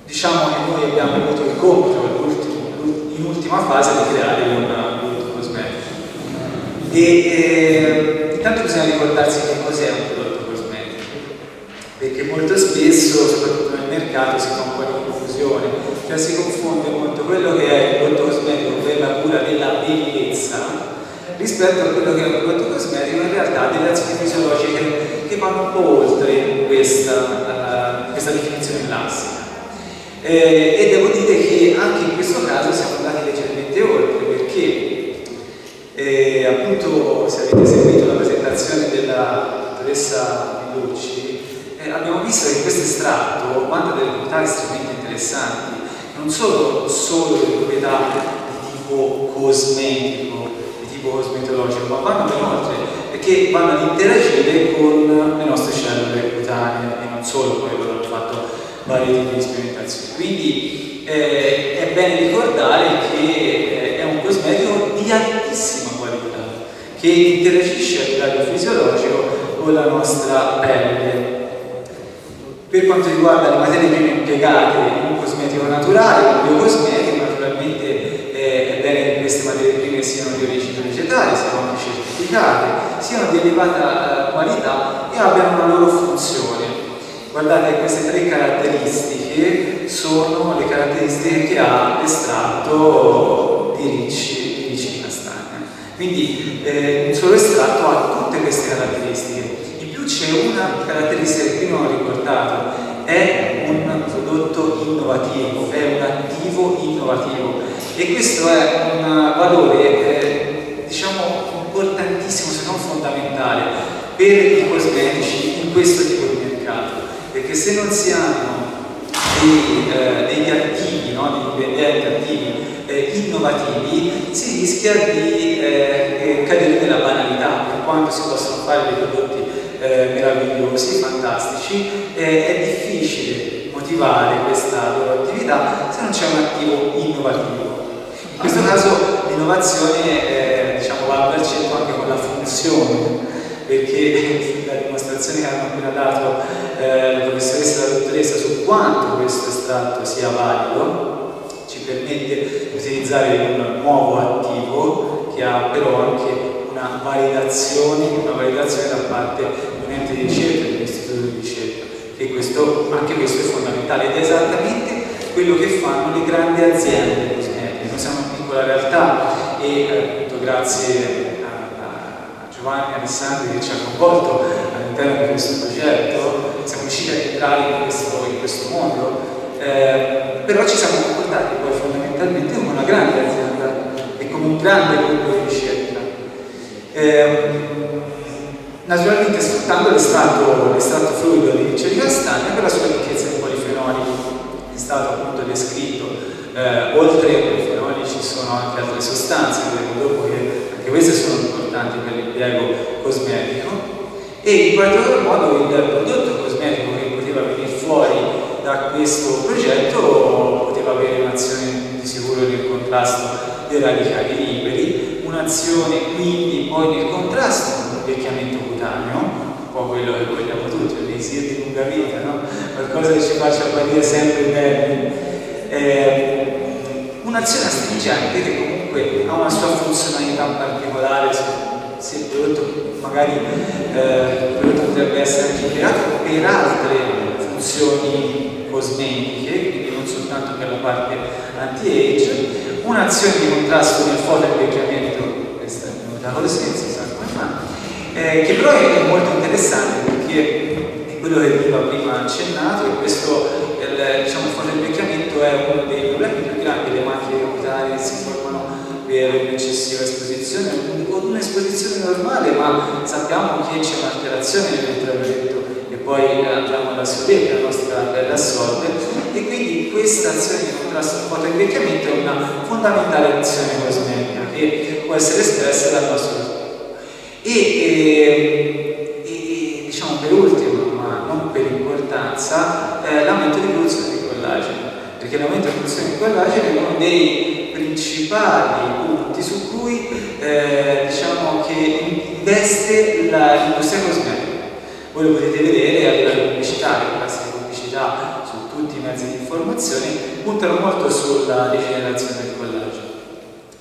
diciamo che noi abbiamo avuto il compito in ultima fase di creare un prodotto cosmetico. Intanto bisogna ricordarsi che cos'è un prodotto cosmetico, perché molto spesso, soprattutto nel mercato, si fa un po' di confusione, cioè si confonde molto quello che è il prodotto cosmetico per la cura della bellezza rispetto a quello che è un prodotto cosmetico in realtà delle azioni fisiologiche che vanno un po' oltre questa definizione classica. E devo dire che anche in questo caso siamo andati leggermente oltre, perché appunto, se avete seguito la presentazione della dottoressa Millucci, abbiamo visto che questo estratto vanta delle proprietà estremamente interessanti, non solo le proprietà di tipo cosmetico, di tipo cosmetologico, ma vanno ben oltre, perché vanno ad interagire con le nostre cellule cutanee e non solo, poi loro hanno fatto vari tipi di sperimentazioni. Quindi è bene ricordare che è un cosmetico di altissima qualità, che interagisce a livello fisiologico con la nostra pelle. Per quanto riguarda le materie prime impiegate in un cosmetico naturale, un biocosmetico, naturalmente è bene che queste materie prime siano di origine vegetale, siano anche certificate, siano di elevata qualità e abbiano una loro funzione. Guardate, queste tre caratteristiche sono le caratteristiche che ha l'estratto di ricci di castagna. Quindi un solo estratto ha tutte queste caratteristiche. In più c'è una caratteristica che prima ho ricordato, è un prodotto innovativo, è un attivo innovativo e questo è un valore diciamo importantissimo, se non fondamentale, per i cosmetici in questo tipo di mercato. Perché se non si hanno degli attivi, no? degli ingredienti attivi innovativi, si rischia di cadere nella banalità, per quanto si possono fare dei prodotti meravigliosi, fantastici, è difficile motivare questa loro attività se non c'è un attivo innovativo. In questo caso l'innovazione diciamo, va al centro anche con la funzione, perché la dimostrazione che hanno appena dato la professoressa e la dottoressa su quanto questo estratto sia valido ci permette di utilizzare un nuovo attivo che ha però anche una validazione da parte di un ente di ricerca, di un istituto di ricerca, e anche questo è fondamentale ed è esattamente quello che fanno le grandi aziende cosmetiche. Noi siamo una piccola realtà e appunto grazie Giovanni Alessandri che ci ha coinvolto all'interno di questo progetto, siamo riusciti a entrare in questo mondo, però ci siamo comportati poi fondamentalmente come una grande azienda e come un grande gruppo di ricerca. Naturalmente sfruttando l'estratto fluido di ricci di castagna per la sua ricchezza in polifenoli, è stato appunto descritto, oltre ai polifenoli ci sono anche altre sostanze, vedremo dopo che anche queste sono importanti per l'impiego cosmetico e in particolar modo il prodotto cosmetico che poteva venire fuori da questo progetto poteva avere un'azione di sicuro nel contrasto dei radicali liberi, un'azione quindi poi nel contrasto con l'invecchiamento cutaneo, un po' quello che vogliamo tutti, il pensiero di lunga vita, no? Qualcosa che ci faccia apparire sempre bene. Un'azione astringente che comunque ha una sua funzionalità particolare, se il prodotto magari potrebbe essere anche impiegato per altre funzioni cosmetiche, quindi non soltanto per la parte anti-age, un'azione di contrasto nel fotoinvecchiamento, questa è venuta con le sensi, si sa come fa, che però è molto interessante perché è quello che veniva prima accennato e questo diciamo, il fotoinvecchiamento è uno dei problemi più grandi. Le macchie cutanee si formano per un'eccessiva esposizione o un'esposizione normale, ma sappiamo che c'è un'alterazione nell'ultravioletto e poi andiamo alla sudore, la nostra pelle assorbe e quindi questa azione di contrasto al fotoinvecchiamento è una fondamentale azione cosmetica che può essere espressa dal nostro corpo. E diciamo per ultimo, ma non per importanza, l'aumento di produzione di collagene, perché l'aumento di produzione di collagene è uno dei principali punti su cui diciamo che investe l'industria cosmetica. Voi lo potete vedere a livello pubblicitario, classiche pubblicità su tutti i mezzi di informazione, puntano molto sulla rigenerazione del collagene.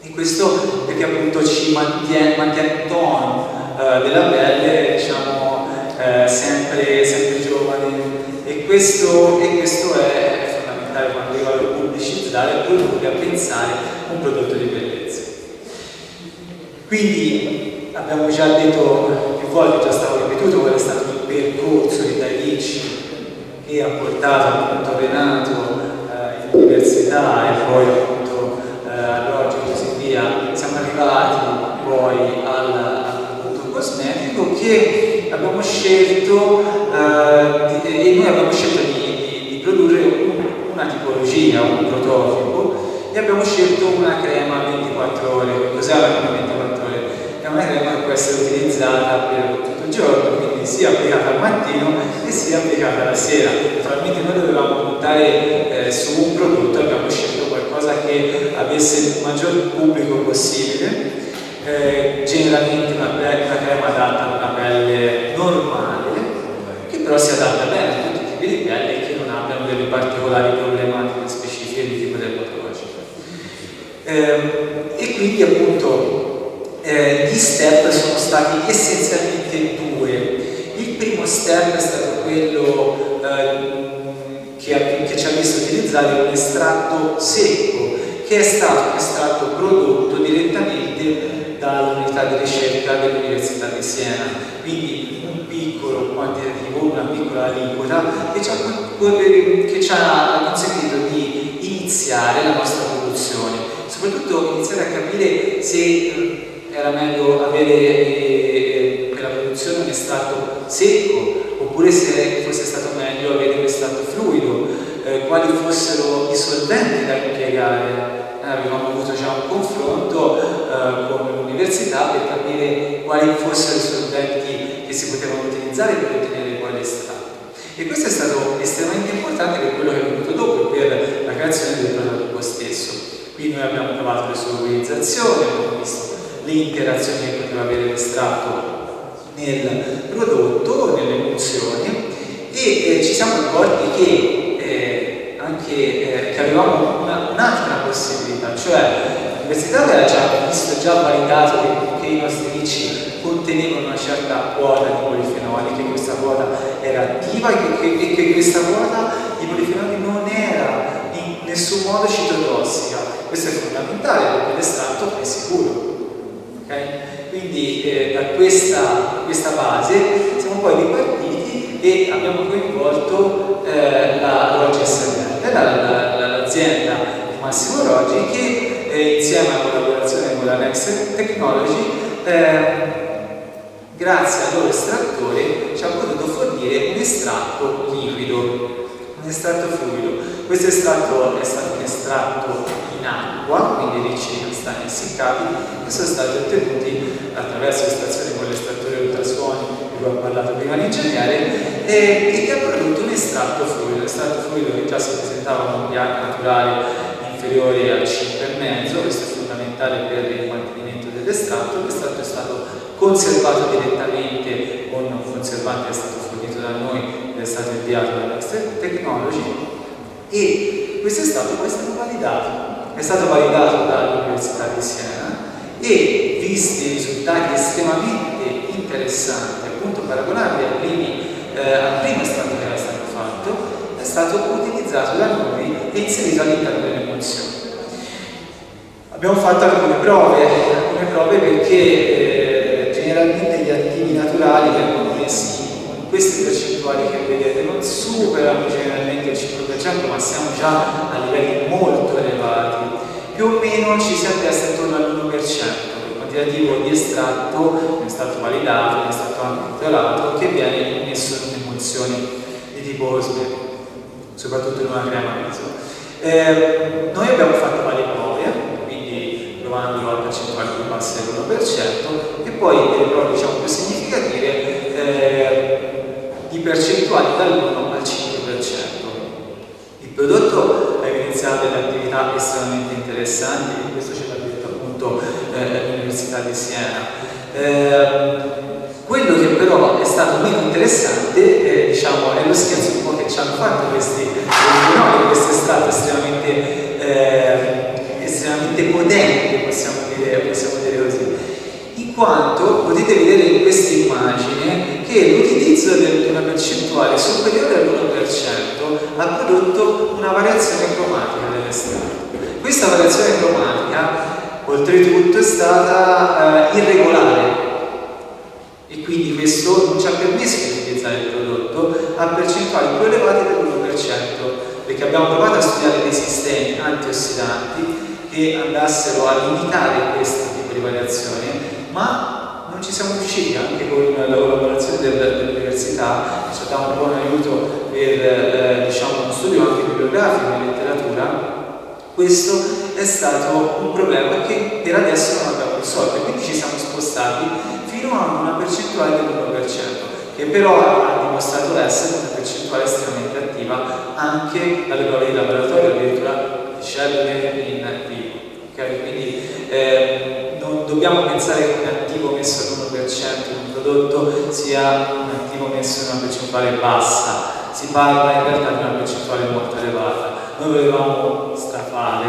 E questo perché appunto ci mantiene il tono della pelle, diciamo, sempre giovane, e questo è fondamentale quando arriva a pubblicizzare, produrre, a pensare un prodotto di bellezza. Quindi abbiamo già detto più volte, già stato ripetuto qual è stato il percorso di Dai Ricci che ha portato appunto Renato in università e poi appunto all'oggi e così via. Siamo arrivati poi al prodotto cosmetico che abbiamo scelto e noi abbiamo scelto di produrre una tipologia, un prototipo, e abbiamo scelto una crema 24 ore. Cos'è la crema 24 ore? È una crema che può essere utilizzata per tutto il giorno, quindi sia applicata al mattino e sia applicata la sera. Naturalmente noi dovevamo puntare su un prodotto, abbiamo scelto qualcosa che avesse il maggior pubblico possibile, generalmente una crema adatta a una pelle normale, che però si adatta bene a tutti i tipi di pelle e che non abbiano delle particolari problematiche specifiche di tipo dermatologico. E quindi appunto gli step sono stati essenzialmente due. Il primo step è stato quello che ci ha visto utilizzare un estratto secco, che è stato un estratto prodotto direttamente dall'unità di ricerca dell'Università di Siena, quindi un piccolo quantitativo, una piccola aliquota che ci ha consentito di iniziare la nostra produzione, soprattutto iniziare a capire se era meglio avere per la produzione un estratto secco oppure se fosse stato meglio avere un estratto fluido, quali fossero i solventi da impiegare. Avevamo avuto già un confronto con l'università per capire quali fossero i solventi che si potevano utilizzare per ottenere quale estratto. E questo è stato estremamente importante per quello che è venuto dopo, per la creazione del prototipo stesso. Qui noi abbiamo provato le sue organizzazioni, abbiamo visto le interazioni che poteva avere l'estratto nel prodotto, nelle emulsioni, e ci siamo accorti che che avevamo un'altra possibilità, cioè l'università aveva già validato che i nostri ricci contenevano una certa quota di polifenoli, che questa quota era attiva e che questa quota di polifenoli non era in nessun modo citotossica. Questo è fondamentale perché l'estratto è sicuro. Okay? Quindi da questa base siamo poi ripartiti e abbiamo coinvolto la Roggi SRL, l'azienda di Massimo Roggi, che insieme alla collaborazione con la Next Technology, grazie al loro estrattore, ci ha potuto fornire un estratto liquido, un estratto fluido. Questo estratto è stato un estratto in acqua, quindi i ricci castani essiccati, che sono stati ottenuti attraverso estrazione con l'estrattore ultrasuoni, di cui ho parlato prima l'ingegnere, e che ha prodotto un estratto fluido. L'estratto fluido che già si presentava con un pH naturale inferiore al 5,5, questo è fondamentale per il mantenimento dell'estratto. L'estratto è stato conservato direttamente con un conservante che è stato fornito da noi ed è stato inviato dalla Next Technology, e questo estratto poi è stato validato dall'Università di Siena, e visti i risultati estremamente interessanti, appunto paragonabili al primo estratto che era stato fatto, è stato utilizzato da noi e inserito all'interno delle emulsioni. Abbiamo fatto alcune prove perché generalmente gli attivi naturali vengono messi in queste percentuali che vedete, non superano generalmente il 5%, ma siamo già a livelli molto elevati. Più o meno ci si attesta intorno all'1%, il quantitativo di estratto, un estratto validato, un estratto anche titolato, che viene messo in emulsioni di tipo cosmetico, soprattutto in una crema viso. Noi abbiamo fatto varie prove, quindi provando a percentuali più basse dell'1%, e poi delle prove diciamo più significative di percentuali dall'1 al 5%. Il prodotto ha evidenziato delle attività estremamente interessanti, e questo ce l'ha detto appunto l'Università di Siena. Quello che però è stato meno interessante, diciamo, è lo scherzo un po' che ci hanno fatto questi polifenoli, questo estratto estremamente potente, possiamo dire così, in quanto potete vedere in questa immagine che l'utilizzo di una percentuale superiore all'1% ha prodotto una variazione cromatica dell'estratto. Questa variazione cromatica, oltretutto, è stata irregolare e quindi questo non ci ha permesso di utilizzare il prodotto a percentuali più elevate dell'1%, perché abbiamo provato a studiare dei sistemi antiossidanti che andassero a limitare questo tipo di variazione, ma non ci siamo riusciti. Anche con la collaborazione dell'università ci ha dato un buon aiuto per uno studio anche bibliografico in letteratura. Questo è stato un problema che per adesso non abbiamo risolto, quindi ci siamo spostati fino a una percentuale dell'1%, che però ha dimostrato essere una percentuale estremamente attiva anche alle prove di laboratorio, addirittura di cellule in vivo. Okay? Quindi non dobbiamo pensare che un attivo messo all'1% in un prodotto sia un attivo messo in una percentuale bassa, si parla in realtà di una percentuale molto elevata. Noi volevamo strafare, a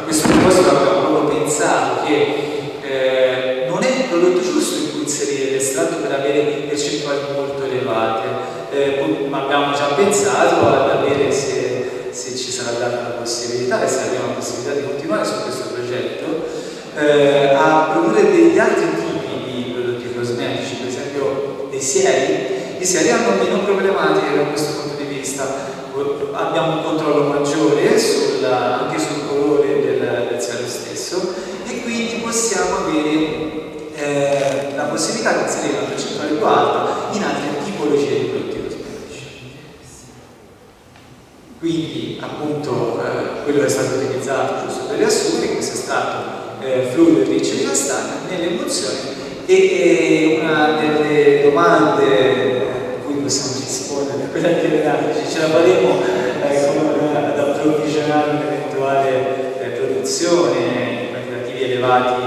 questo proposito abbiamo proprio pensato che non è il prodotto giusto in cui inserire l'estratto per avere percentuali molto elevate, ma abbiamo già pensato ad avere, se ci sarà data la possibilità e se abbiamo la possibilità di continuare su questo progetto, a produrre degli altri tipi di prodotti cosmetici, per esempio dei sieri. I sieri hanno meno problematiche da questo punto di vista, abbiamo un controllo maggiore anche sul colore del siero stesso, e quindi possiamo avere la possibilità di inserire una percentuale più alta in altre tipologie di prodotti cosmetici. Quindi appunto quello che è stato utilizzato, giusto per riassumere, questo estratto fluido riccio di castagna nelle emulsioni. E una delle domande a cui possiamo rispondere è quella che ce la faremo ad approvvigionare un'eventuale produzione in quantitativi elevati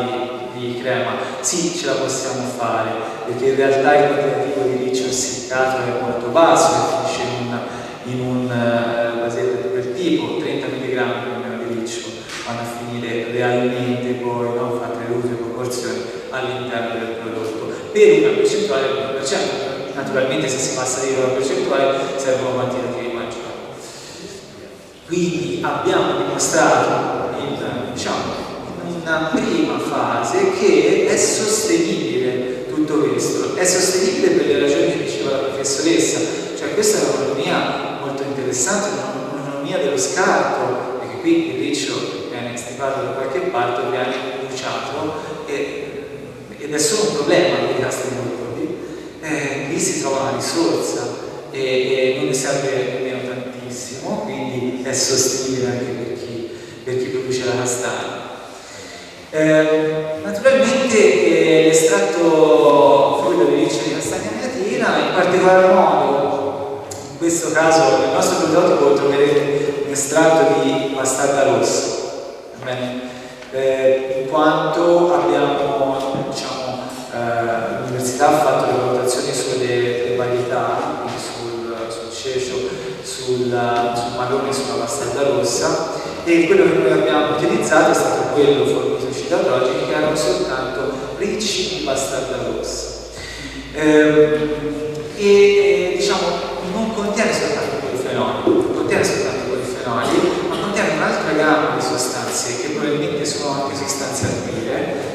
di crema. Sì, ce la possiamo fare, perché in realtà il quantitativo di riccio essiccato è molto basso e finisce in un vasetto di quel tipo. 30 mg più o meno di riccio vanno a finire realmente poi, non fatte le usure proporzioni, all'interno del prodotto per una percentuale del 1%. Naturalmente se si passa di una percentuale servono quantitativi maggiori. Quindi abbiamo dimostrato in una prima fase che è sostenibile tutto questo, è sostenibile per le ragioni che diceva la professoressa, cioè questa è un'economia molto interessante, un'economia dello scarto, perché qui il riccio viene estivato da qualche parte, viene bruciato ed è solo un problema dei castri motori. Lì si trova una risorsa e non ne serve nemmeno tantissimo, quindi è sostenibile anche per chi produce la castagna. Naturalmente l'estratto fluido di riccio di castagna melatina, in particolar modo in questo caso nel nostro prototipo troverete un estratto di bastarda rossa, in quanto abbiamo, l'università ha fatto le valutazioni sulle varietà, quindi sul cecio, sul marrone e sulla bastarda rossa, e quello che noi abbiamo utilizzato è stato quello formoso citatogeni che erano soltanto ricci di bastarda rossa. Non contiene soltanto polifenoli, ma contiene un'altra gamma di sostanze che probabilmente sono anche sostanze attive.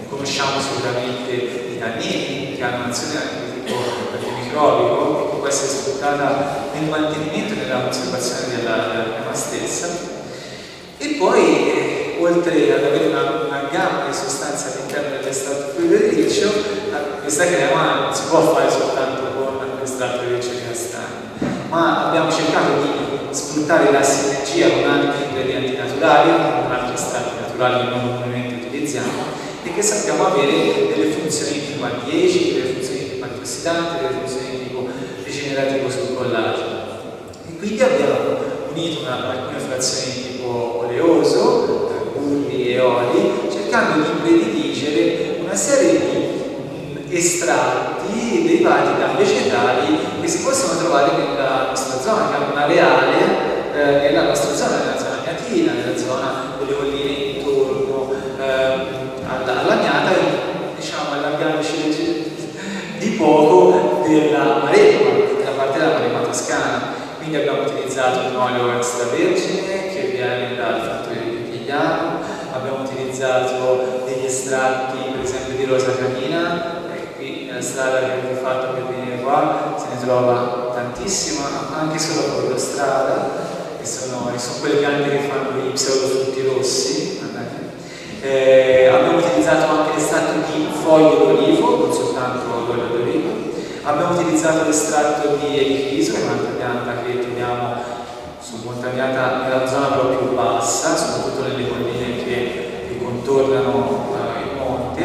Conosciamo sicuramente i tannini, che hanno un'azione anche di tipo antimicrobico, che può essere sfruttata nel mantenimento e nella conservazione della crema stessa. E poi, oltre ad avere una gamma di sostanze all'interno dell'estratto fluido di riccio, questa crema non si può fare soltanto con l'estratto di riccio di castagna, ma abbiamo cercato di sfruttare la sinergia con altri ingredienti naturali, con altri estratti naturali che noi comunemente utilizziamo, e che sappiamo avere delle funzioni di tipo anti-aging, delle funzioni di tipo antiossidanti, delle funzioni di tipo rigenerativo sul collagene. E quindi abbiamo unito alcune frazioni di tipo oleoso, burri e oli, cercando di prediligere una serie di estratti prodotti derivati da vegetali che si possono trovare nella nostra zona, che hanno un areale nella nostra zona, nella zona gnatina, nella zona delle colline intorno alla Gnata, diciamo allargandoci di poco della Maremma, della parte della Maremma toscana. Quindi abbiamo utilizzato un olio extravergine che viene dal fattorio di Pigliano, abbiamo utilizzato degli estratti per esempio di rosa canina, e qui nella strada che avete fatto per venire qua se ne trova tantissima, anche solo fuori la strada, che sono quelle piante che fanno i pseudofrutti rossi. Abbiamo utilizzato anche l'estratto di foglie d'olivo, non soltanto l'olio d'oliva. Abbiamo utilizzato l'estratto di epifriso, che è un'altra pianta che troviamo su Montagnata nella zona proprio più bassa, soprattutto nelle colline che contornano il monte.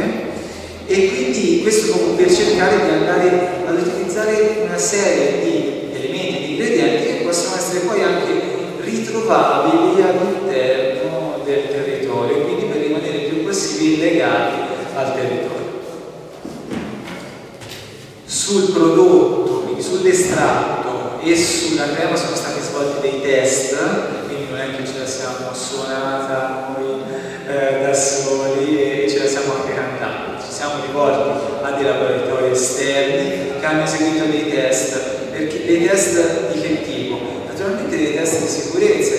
E quindi questo proprio per cercare di andare ad utilizzare una serie di elementi, di ingredienti che possono essere poi anche ritrovabili all'interno del territorio, quindi per rimanere il più possibile legati al territorio. Sul prodotto, quindi sull'estratto e sulla crema sono stati svolti dei test, quindi non è che ce la siamo suonata noi da soli e ce la siamo anche cantata. Ci siamo rivolti a dei laboratori esterni che hanno eseguito dei test, dei test di che tipo? Naturalmente dei test di sicurezza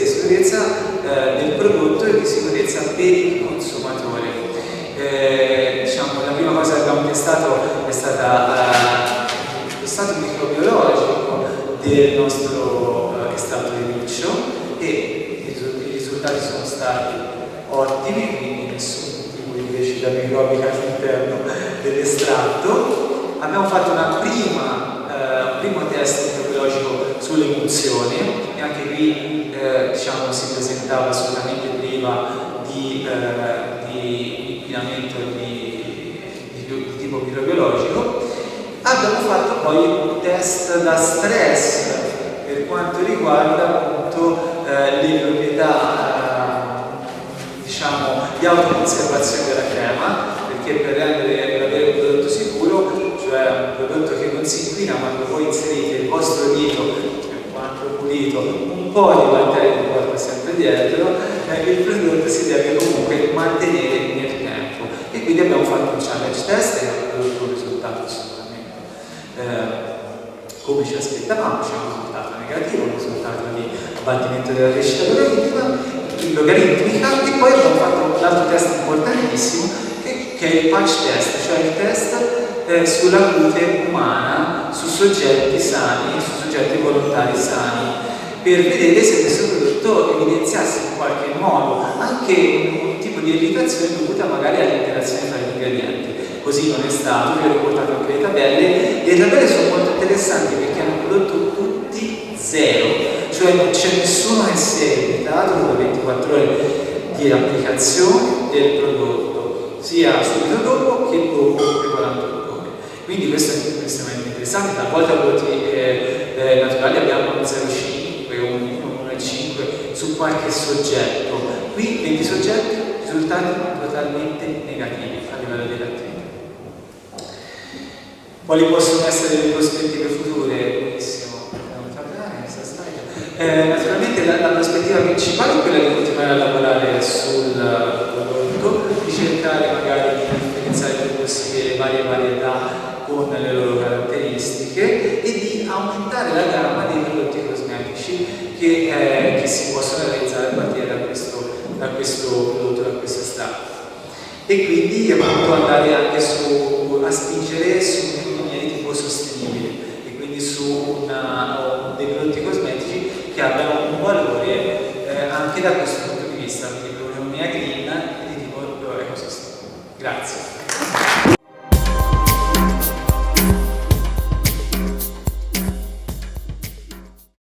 del prodotto e di sicurezza per il consumatore. Diciamo, la prima cosa che abbiamo testato è stata lo stato microbiologico del nostro estratto di riccio e i risultati sono stati ottimi, quindi nessun tipo di crescita microbica all'interno dell'estratto. Abbiamo fatto un primo test microbiologico sull'emulsione e anche qui diciamo, si presentava assolutamente priva di inquinamento di tipo microbiologico. Abbiamo fatto poi un test da stress per quanto riguarda appunto le proprietà diciamo di autoconservazione della crema, perché per avere un prodotto sicuro, cioè un prodotto che non si inquina quando voi inserite il vostro dito, quanto pulito, un po' di batteri che porta sempre dietro, il prodotto si deve comunque mantenere nel tempo. E quindi abbiamo fatto un challenge test e abbiamo prodotto un risultato assolutamente come ci aspettavamo, c'è un risultato negativo, un risultato di abbattimento della crescita logaritmica, e poi abbiamo fatto l'altro test importantissimo che è il patch test, cioè il test sulla cute umana su soggetti sani, su soggetti volontari sani, per vedere se questo prodotto evidenziasse in qualche modo anche un tipo di irritazione dovuta magari all'interazione tra gli ingredienti. Così non è stato, vi ho riportato anche le tabelle, e le tabelle sono molto interessanti perché hanno prodotto tutti zero, cioè non c'è nessuno che si è irritato dopo 24 ore di applicazione del prodotto, sia subito dopo che dopo le 48 ore. Quindi questo è estremamente interessante. Talvolta prodotti naturali abbiamo un 0,5, un 1,5 su qualche soggetto. Qui 20 soggetti, risultati totalmente negativi a livello di attività. Quali possono essere le prospettive future? Benissimo, naturalmente la prospettiva principale è quella di continuare a lavorare sul prodotto, di cercare magari di differenziare il più possibile le varie varietà con le loro caratteristiche e di aumentare la gamma dei prodotti cosmetici che si possono realizzare a partire da questo prodotto, da questo estratto. E quindi appunto andare anche a spingere su un'economia di tipo sostenibile e quindi su dei prodotti cosmetici che abbiano un valore anche da questo punto di vista, quindi un'economia green e di tipo ecosistema. Grazie.